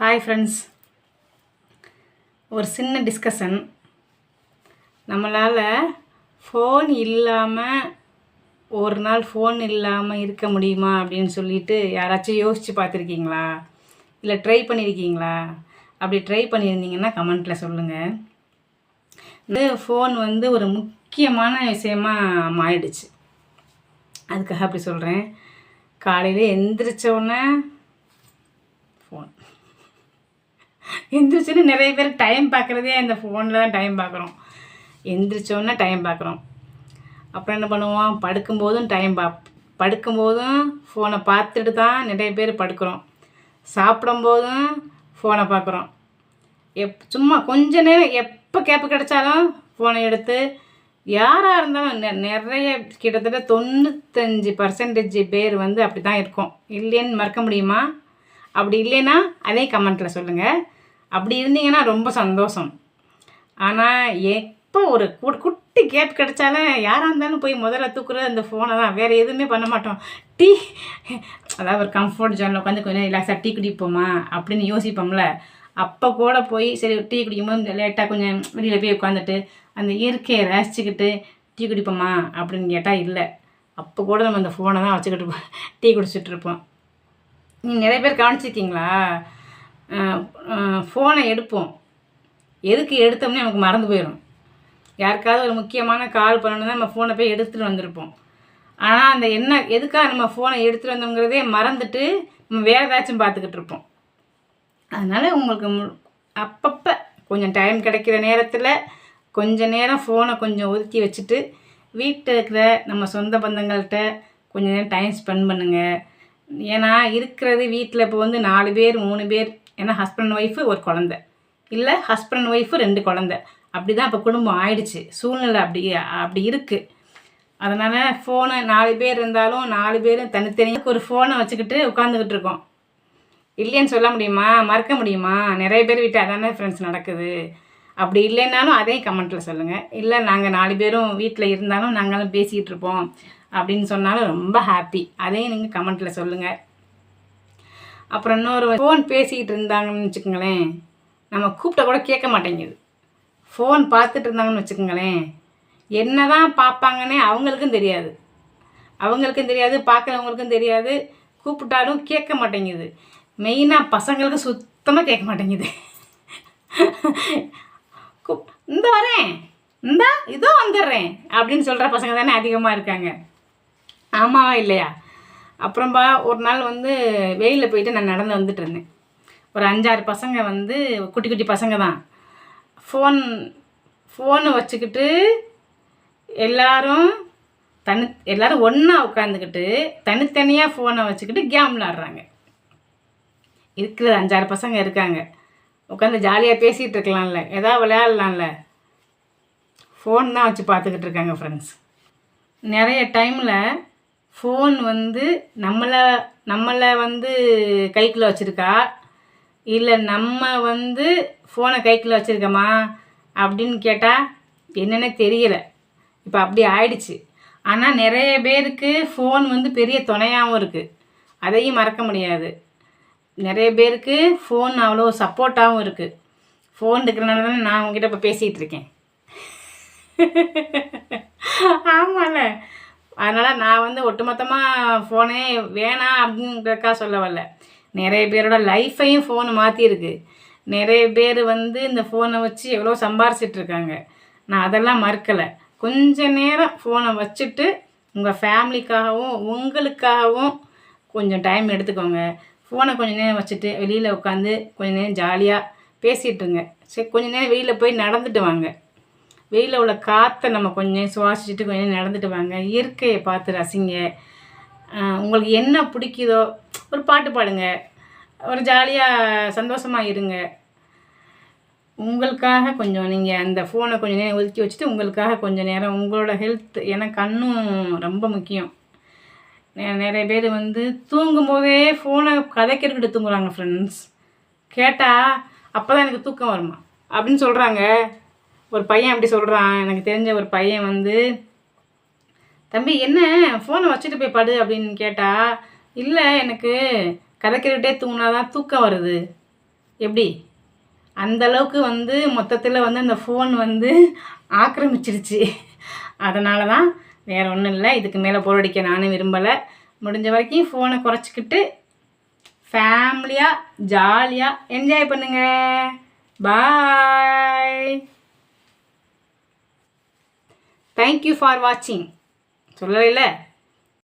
Hi friends, ஒரு சின்ன discussion. நம்மளால் ஃபோன் இல்லாமல் ஒரு நாள் ஃபோன் இல்லாமல் இருக்க முடியுமா அப்படின்னு சொல்லிட்டு யாராச்சும் யோசித்து பார்த்துருக்கீங்களா? இல்லை ட்ரை பண்ணியிருக்கீங்களா? அப்படி ட்ரை பண்ணியிருந்தீங்கன்னா கமெண்ட்டில் சொல்லுங்கள். இந்த ஃபோன் ஒரு முக்கியமான விஷயமா மாறிடுச்சு. அதுக்காக அப்படி சொல்கிறேன். காலையில் எந்திரிச்சோடனே ஃபோன், எந்திரிச்சோன்னே நிறைய பேர் டைம் பார்க்குறதே அந்த ஃபோனில் தான் டைம் பார்க்குறோம். எந்திரிச்சோன்னே டைம் பார்க்குறோம். அப்புறம் என்ன பண்ணுவோம், படுக்கும்போதும் ஃபோனை பார்த்துட்டு தான் நிறைய பேர் படுக்கிறோம். சாப்பிடும்போதும் ஃபோனை பார்க்குறோம். சும்மா கொஞ்ச நேரம் எப்போ கேப்பு கிடைச்சாலும் ஃபோனை எடுத்து யாராக இருந்தாலும் நிறைய கிட்டத்தட்ட 95% பேர் அப்படி தான் இருக்கும். இல்லைன்னு மறக்க முடியுமா? அப்படி இல்லைன்னா அதே கமெண்ட்டில் சொல்லுங்கள். அப்படி இருந்தீங்கன்னா ரொம்ப சந்தோஷம். ஆனால் எப்போ ஒரு குட்டி கேப் கிடைச்சாலும் யாராக இருந்தாலும் போய் முதல்ல தூக்குறது அந்த ஃபோனை தான். வேறு எதுவுமே பண்ண மாட்டோம். அதாவது ஒரு கம்ஃபர்ட் ஜோனில் உட்காந்து கொஞ்சம் ரிலாக்ஸாக டீ குடிப்போமா அப்படின்னு யோசிப்போம்ல. அப்போ கூட போய் சரி டீ குடிக்கும்போது லேட்டாக கொஞ்சம் வெளியில் போய் உட்காந்துட்டு அந்த இயற்கையை ரசிச்சுக்கிட்டு டீ குடிப்போமா அப்படின்னு கேட்டால் இல்லை. அப்போ கூட நம்ம அந்த ஃபோனை தான் வச்சுக்கிட்டு டீ குடிச்சிட்ருப்போம். நீங்கள் நிறைய பேர் கவனிச்சிருக்கீங்களா? ஃபோனை எடுப்போம், எதுக்கு எடுத்தோம்னே நமக்கு மறந்து போயிடும். யாருக்காவது ஒரு முக்கியமான கால் பண்ணணுன்னா நம்ம ஃபோனை போய் எடுத்துகிட்டு வந்திருப்போம். ஆனால் அந்த எதுக்காக நம்ம ஃபோனை எடுத்துகிட்டு வந்தோங்கிறதே மறந்துட்டு நம்ம வேறு ஏதாச்சும் பார்த்துக்கிட்டு இருப்போம். அதனால் உங்களுக்கு அப்பப்போ கொஞ்சம் டைம் கிடைக்கிற நேரத்தில் கொஞ்சம் நேரம் ஃபோனை கொஞ்சம் ஒதுக்கி வச்சுட்டு வீட்டில் இருக்கிற நம்ம சொந்த பந்தங்கள்கிட்ட கொஞ்சம் நேரம் டைம் ஸ்பெண்ட் பண்ணுங்கள். ஏன்னா இருக்கிறது வீட்டில் இப்போ 4 பேர் 3 பேர், ஏன்னா ஹஸ்பண்ட் ஒய்ஃபு ஒரு குழந்த, இல்லை ஹஸ்பண்ட் ஒய்ஃபு 2 குழந்த, அப்படி தான் இப்போ குடும்பம் ஆயிடுச்சு. சூழ்நிலை அப்படி இருக்குது. அதனால் ஃபோனை 4 பேர் இருந்தாலும் 4 பேரும் தனித்தனியாக ஒரு ஃபோனை வச்சுக்கிட்டு உட்காந்துக்கிட்டு இருக்கோம். இல்லைன்னு சொல்ல முடியுமா? மறக்க முடியுமா? நிறைய பேர் வீட்டு அதானே ஃப்ரெண்ட்ஸ் நடக்குது. அப்படி இல்லைன்னாலும் அதே கமெண்ட்டில் சொல்லுங்கள். இல்லை நாங்கள் 4 பேரும் வீட்டில் இருந்தாலும் நாங்களும் பேசிக்கிட்டு இருப்போம் அப்படின்னு சொன்னாலும் ரொம்ப ஹாப்பி. அதையும் நீங்கள் கமெண்ட்டில் சொல்லுங்கள். அப்புறம் இன்னொரு ஃபோன் பேசிக்கிட்டு இருந்தாங்கன்னு வச்சுக்கோங்களேன், நம்ம கூப்பிட்ட கூட கேட்க மாட்டேங்குது. ஃபோன் பார்த்துட்டு இருந்தாங்கன்னு வச்சுக்கோங்களேன், என்ன தான் பார்ப்பாங்கன்னே அவங்களுக்கும் தெரியாது. பார்க்குறவங்களுக்கும் தெரியாது. கூப்பிட்டாலும் கேட்க மாட்டேங்குது. மெயினாக பசங்களுக்கு சுத்தமாக கேட்க மாட்டேங்குது. இந்த வரேன், இதோ வந்துடுறேன் அப்படின்னு சொல்கிற பசங்க தானே அதிகமாக இருக்காங்க. ஆமாவா இல்லையா? அப்புறம்பா ஒரு நாள் வெயிலில் போயிட்டு நான் நடந்து வந்துட்டு இருந்தேன். ஒரு 5-6 பசங்க குட்டி குட்டி பசங்க தான் ஃபோனை வச்சுக்கிட்டு எல்லாரும் ஒன்றா உட்காந்துக்கிட்டு தனித்தனியாக ஃபோனை வச்சுக்கிட்டு கேம் விளாட்றாங்க. இருக்கிற 5-6 பசங்க இருக்காங்க. உட்காந்து ஜாலியாக பேசிகிட்டு இருக்கலாம்ல, எதாவது விளையாடலாம்ல. ஃபோன் தான் வச்சு பார்த்துக்கிட்டு இருக்காங்க ஃப்ரெண்ட்ஸ். நிறைய டைமில் ஃபோன் நம்மளை கைக்குள்ளே வச்சுருக்கா, இல்லை நம்ம ஃபோனை கைக்குள்ளே வச்சுருக்கோமா அப்படின்னு கேட்டால் என்னென்ன தெரியலை. இப்போ அப்படி ஆயிடுச்சு. ஆனால் நிறைய பேருக்கு ஃபோன் பெரிய துணையாகவும் இருக்குது. அதையும் மறக்க முடியாது. நிறைய பேருக்கு ஃபோன் அவ்வளோ சப்போர்ட்டாகவும் இருக்குது. ஃபோன் இருக்கிறனால தானே நான் உங்ககிட்ட இப்போ பேசிகிட்டு இருக்கேன். ஆமாம்ல. அதனால் நான் ஒட்டுமொத்தமாக ஃபோனே வேணாம் அப்படின்றக்கா சொல்ல வரல. நிறைய பேரோட லைஃப்பையும் ஃபோனு மாற்றிருக்கு. நிறைய பேர் இந்த ஃபோனை வச்சு எவ்வளோ சம்பாரிச்சிட்ருக்காங்க. நான் அதெல்லாம் மறுக்கலை. கொஞ்ச நேரம் ஃபோனை வச்சுட்டு உங்கள் ஃபேமிலிக்காகவும் உங்களுக்காகவும் கொஞ்சம் டைம் எடுத்துக்கோங்க. ஃபோனை கொஞ்சம் நேரம் வச்சுட்டு வெளியில் உட்காந்து கொஞ்சம் நேரம் ஜாலியாக பேசிகிட்ருங்க. சரி, கொஞ்சம் நேரம் வெளியில் போய் நடந்துட்டு வாங்க. வெயிலில் உள்ள காற்றை நம்ம கொஞ்சம் சுவாசிச்சுட்டு கொஞ்சம் நேரம் நடந்துட்டு வாங்க. இயற்கையை பார்த்து ரசிங்க. உங்களுக்கு என்ன பிடிக்குதோ ஒரு பாட்டு பாடுங்க, ஒரு ஜாலியாக சந்தோஷமாக இருங்க. உங்களுக்காக கொஞ்சம் நீங்கள் அந்த ஃபோனை கொஞ்சம் நேரம் ஒதுக்கி வச்சுட்டு உங்களுக்காக கொஞ்சம் நேரம் உங்களோட ஹெல்த், எனக்கு கண்ணும் ரொம்ப முக்கியம். நிறைய பேர் தூங்கும்போதே ஃபோனை கதைக்கிறதுக்கிட்ட தூங்குறாங்க ஃப்ரெண்ட்ஸ். கேட்டால் அப்போ தான் எனக்கு தூக்கம் வருமா அப்படின்னு சொல்கிறாங்க. ஒரு பையன் அப்படி சொல்கிறான். எனக்கு தெரிஞ்ச ஒரு பையன் தம்பி என்ன ஃபோனை வச்சுட்டு போய் படு அப்படின்னு கேட்டால், இல்லை எனக்கு கதைக்கிறக்கிட்டே தூங்கினா தான் தூக்கம் வருது எப்படி அந்தளவுக்கு வந்து மொத்தத்தில் வந்து அந்த ஃபோன் வந்து ஆக்கிரமிச்சிருச்சு. அதனால தான், வேறு ஒன்றும் இல்லை. இதுக்கு மேலே போர் அடிக்க நானும் விரும்பலை. முடிஞ்ச வரைக்கும் ஃபோனை குறைச்சிக்கிட்டு ஃபேமிலியாக ஜாலியாக என்ஜாய் பண்ணுங்க. பாய். தேங்க்யூ ஃபார் வாட்சிங். சொல்லலை.